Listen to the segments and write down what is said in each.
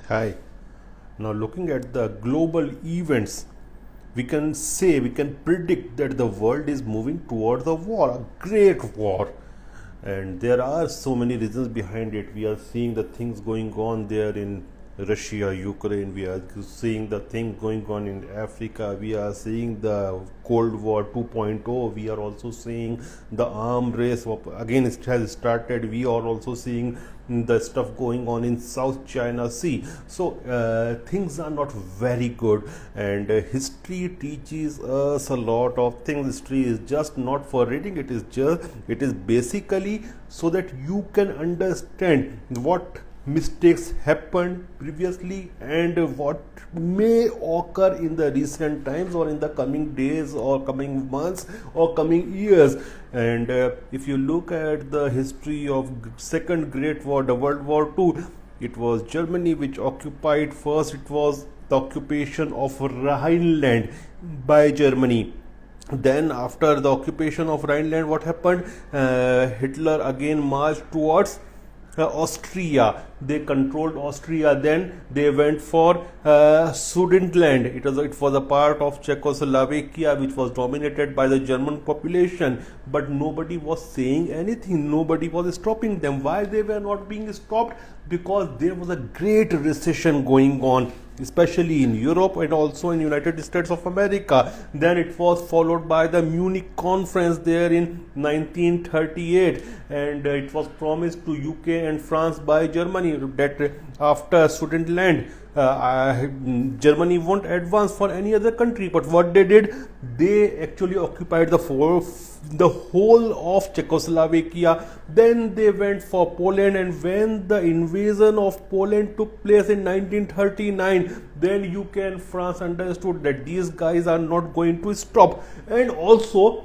Hi. Now, looking at the global events, we can predict that the world is moving towards a war, a great war. And there are so many reasons behind it. We are seeing the things going on there in Russia, Ukraine. We are seeing the thing going on in Africa. We are seeing the Cold War 2.0. We are also seeing the arm race. Again, it has started. We are also seeing the stuff going on in South China Sea. So things are not very good, and history teaches us a lot of things. History is just not for reading. It is basically so that you can understand what mistakes happened previously and what may occur in the recent times or in the coming days or coming months or coming years. And if you look at the history of second great war, the World War II, it was Germany which occupied first. It was the occupation of Rhineland by Germany. Then after the occupation of Rhineland, what happened? Hitler again marched towards Austria. They controlled Austria. Then they went for Sudetenland. It was a part of Czechoslovakia, which was dominated by the German population. But nobody was saying anything. Nobody was stopping them. Why they were not being stopped? Because there was a great recession going on, especially in Europe and also in United States of America. Then it was followed by the Munich conference there in 1938, and it was promised to UK and France by Germany that after Sudetenland, Germany won't advance for any other country. But what they did, they actually occupied the whole of Czechoslovakia. Then they went for Poland, and when the invasion of Poland took place in 1939, then UK and France understood that these guys are not going to stop, and also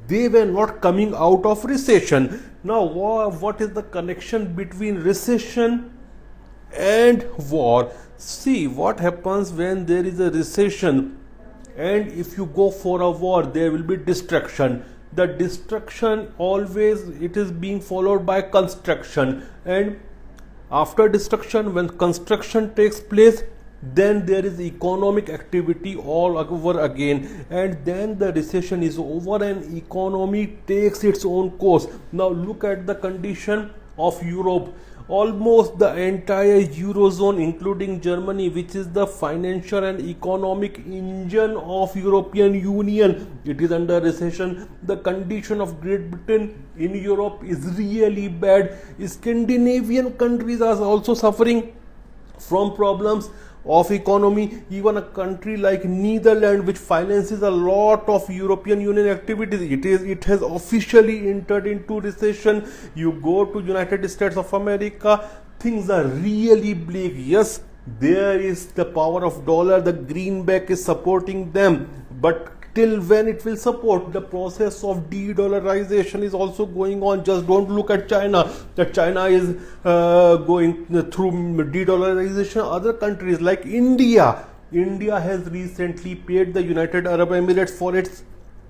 they were not coming out of recession. Now, what is the connection between recession and war? See what happens when there is a recession, and if you go for a war, there will be destruction. The destruction always, it is being followed by construction, and after destruction, when construction takes place, then there is economic activity all over again, and then the recession is over and economy takes its own course. Now look at the condition of Europe. Almost the entire Eurozone, including Germany, which is the financial and economic engine of European Union, it is under recession. The condition of Great Britain in Europe is really bad. Scandinavian countries are also suffering from problems of economy. Even a country like Netherlands, which finances a lot of European Union activities, it has officially entered into recession. You go to United States of America, things are really bleak. Yes, there is the power of dollar, the greenback is supporting them, but till when it will support? The process of de-dollarization is also going on. Just don't look at China, that China is going through de-dollarization. Other countries like India has recently paid the United Arab Emirates for its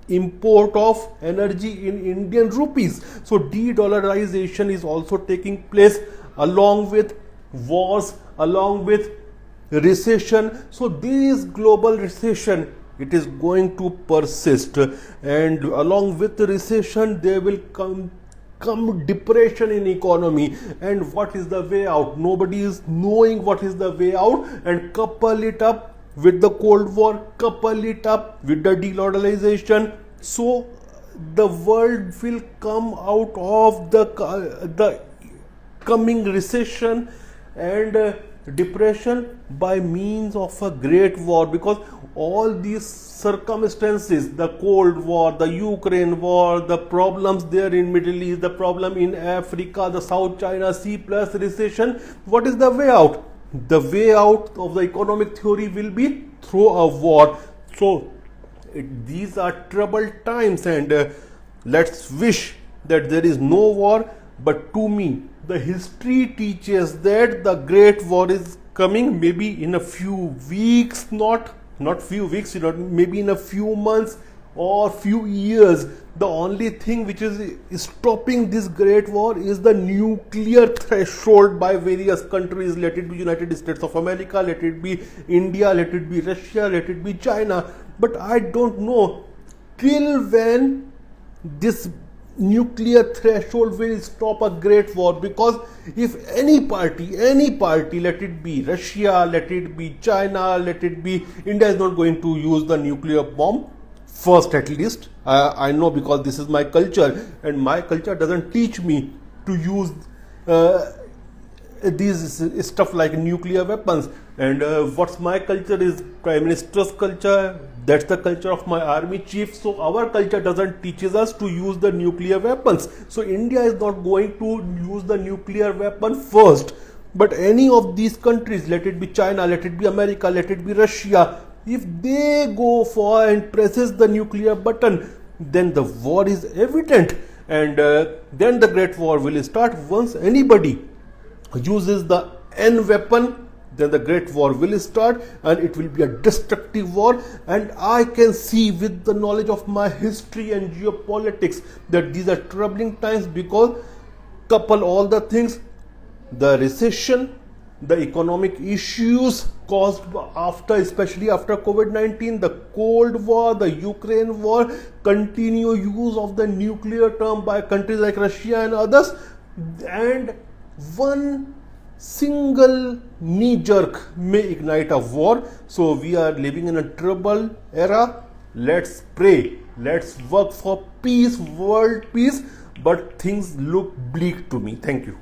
import of energy in Indian rupees. So de-dollarization is also taking place along with wars, along with recession. So this global recession, it is going to persist, and along with the recession there will come depression in economy. And what is the way out? Nobody is knowing what is the way out. And couple it up with the Cold War, couple it up with the de-dollarization, so the world will come out of the coming recession and depression by means of a great war. Because all these circumstances, the Cold War, the Ukraine war, the problems there in Middle East, the problem in Africa, the South China Sea plus recession, what is the way out? The way out of the economic theory will be through a war. So these are troubled times, and let's wish that there is no war. But to me, the history teaches that the great war is coming, maybe in a few weeks, not few weeks, maybe in a few months or few years, the only thing which is stopping this great war is the nuclear threshold by various countries. Let it be United States of America, let it be India, let it be Russia, let it be China. But I don't know till when this nuclear threshold will stop a great war, because if any party, let it be Russia, let it be China, let it be India, is not going to use the nuclear bomb first, at least I know, because this is my culture, and my culture doesn't teach me to use these stuff like nuclear weapons. And what's my culture is Prime Minister's culture, that's the culture of my army chief. So our culture doesn't teaches us to use the nuclear weapons. So India is not going to use the nuclear weapon first. But any of these countries, let it be China, let it be America, let it be Russia, if they go for and presses the nuclear button, then the war is evident, and then the great war will start. Once anybody uses the N weapon, then the great war will start, and it will be a destructive war. And I can see, with the knowledge of my history and geopolitics, that these are troubling times, because couple all the things, the recession, the economic issues caused after, especially after COVID-19, the Cold War, the Ukraine war, continued use of the nuclear term by countries like Russia and others, and one single knee jerk may ignite a war. So we are living in a troubled era. Let's pray, let's work for peace, world peace, but things look bleak to me. Thank you.